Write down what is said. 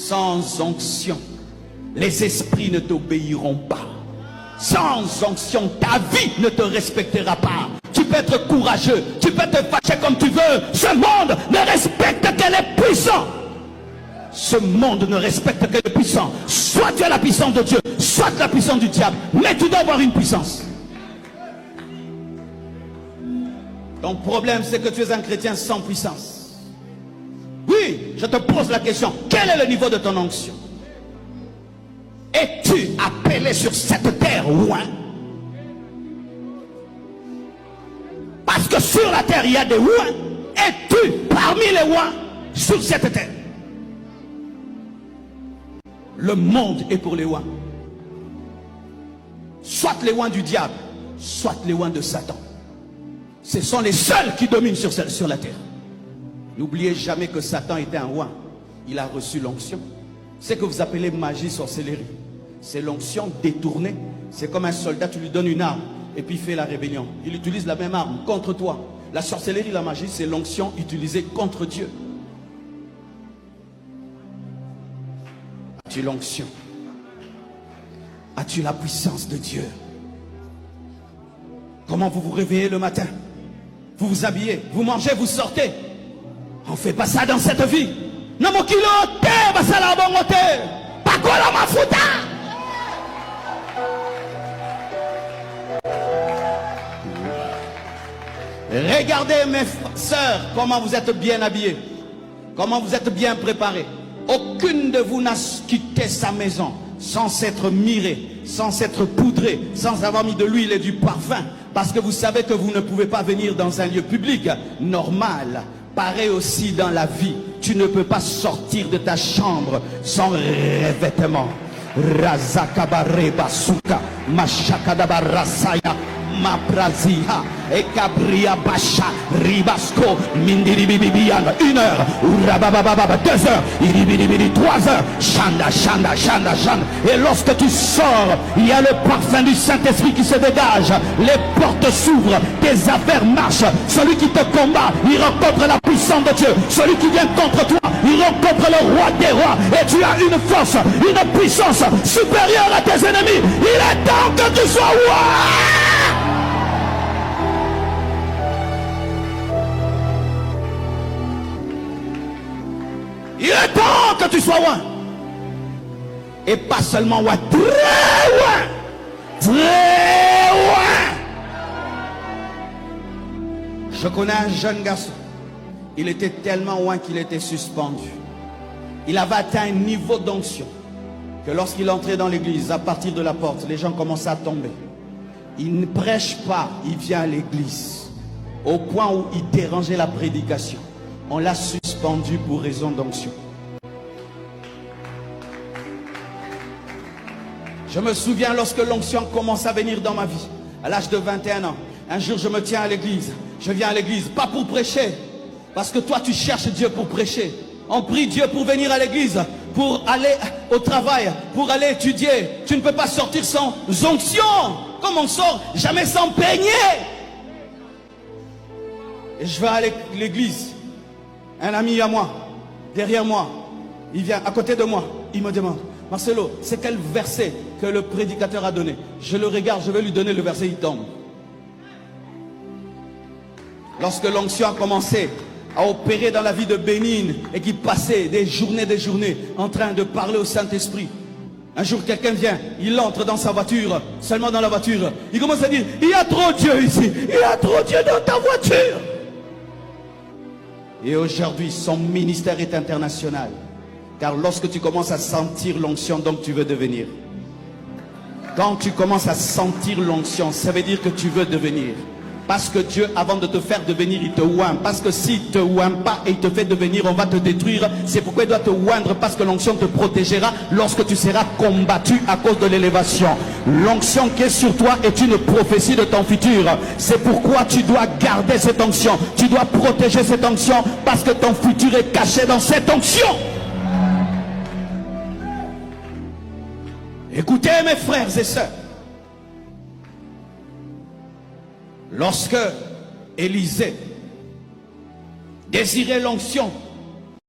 Sans onction, les esprits ne t'obéiront pas. Sans onction, ta vie ne te respectera pas. Tu peux être courageux, tu peux te fâcher comme tu veux. Ce monde ne respecte que les puissants. Ce monde ne respecte que les puissants. Soit tu as la puissance de Dieu, soit la puissance du diable. Mais tu dois avoir une puissance. Ton problème, c'est que tu es un chrétien sans puissance. Oui, je te pose la question. Quel est le niveau de ton onction? Es-tu appelé sur cette terre loin? Parce que sur la terre, il y a des ouins. Es-tu parmi les ouins sur cette terre? Le monde est pour les ouins. Soit les ouins du diable, soit les ouins de Satan. Ce sont les seuls qui dominent sur la terre. N'oubliez jamais que Satan était un ouin. Il a reçu l'onction. Ce que vous appelez magie, sorcellerie, c'est l'onction détournée. C'est comme un soldat, tu lui donnes une arme et puis il fait la rébellion. Il utilise la même arme contre toi. La sorcellerie, la magie, c'est l'onction utilisée contre Dieu. As-tu l'onction? As-tu la puissance de Dieu? Comment vous vous réveillez le matin? Vous vous habillez, vous mangez, vous sortez. On ne fait pas ça dans cette vie. Regardez mes sœurs, comment vous êtes bien habillés, comment vous êtes bien préparés. Aucune de vous n'a quitté sa maison sans s'être mirée, sans s'être poudrée, sans avoir mis de l'huile et du parfum. Parce que vous savez que vous ne pouvez pas venir dans un lieu public normal. Pareil aussi dans la vie. Tu ne peux pas sortir de ta chambre sans revêtement. Razakabare basuka, mashakadabarasaya, maprazia, ekabria basha, ribasco, mindiribibibian, 1 heure, urababababa, 2 heures, iribidibidi, 3 heures, chanda, chanda, chanda, chanda. Et lorsque tu sors, il y a le parfum du Saint-Esprit qui se dégage, les portes s'ouvrent, tes affaires marchent. Celui qui te combat, il rencontre la puissance de Dieu. Celui qui vient contre toi, il rencontre le roi des rois. Et tu as une force, une puissance supérieure à tes ennemis. Il est temps que tu sois roi. Il est temps que tu sois loin. Et pas seulement loin, très loin. Très loin. Je connais un jeune garçon. Il était tellement loin qu'il était suspendu. Il avait atteint un niveau d'onction que lorsqu'il entrait dans l'église, à partir de la porte, les gens commençaient à tomber. Il ne prêche pas, il vient à l'église. Au point où il dérangeait la prédication. On l'a suspendu pour raison d'onction. Je me souviens lorsque l'onction commence à venir dans ma vie, à l'âge de 21 ans. Un jour, je me tiens à l'église. Je viens à l'église, pas pour prêcher. Parce que toi, tu cherches Dieu pour prêcher. On prie Dieu pour venir à l'église, pour aller au travail, pour aller étudier. Tu ne peux pas sortir sans onction. Comme on sort, jamais sans peigner. Et je vais à l'église. Un ami à moi, derrière moi, il vient à côté de moi, il me demande, Marcelo, c'est quel verset que le prédicateur a donné? Je le regarde, je vais lui donner le verset, il tombe. Lorsque l'onction a commencé à opérer dans la vie de Bénigne et qui passait des journées en train de parler au Saint-Esprit, un jour quelqu'un vient, il entre dans sa voiture, seulement dans la voiture, il commence à dire, il y a trop de Dieu ici, il y a trop de Dieu dans ta voiture. Et aujourd'hui, son ministère est international. Car lorsque tu commences à sentir l'onction, donc tu veux devenir. Quand tu commences à sentir l'onction, ça veut dire que tu veux devenir. Parce que Dieu, avant de te faire devenir, il te oint. Parce que s'il ne te oint pas et il te fait devenir, on va te détruire. C'est pourquoi il doit te oindre, parce que l'onction te protégera lorsque tu seras combattu à cause de l'élévation. L'onction qui est sur toi est une prophétie de ton futur. C'est pourquoi tu dois garder cette onction. Tu dois protéger cette onction, parce que ton futur est caché dans cette onction. Écoutez mes frères et sœurs. Lorsque Élisée désirait l'onction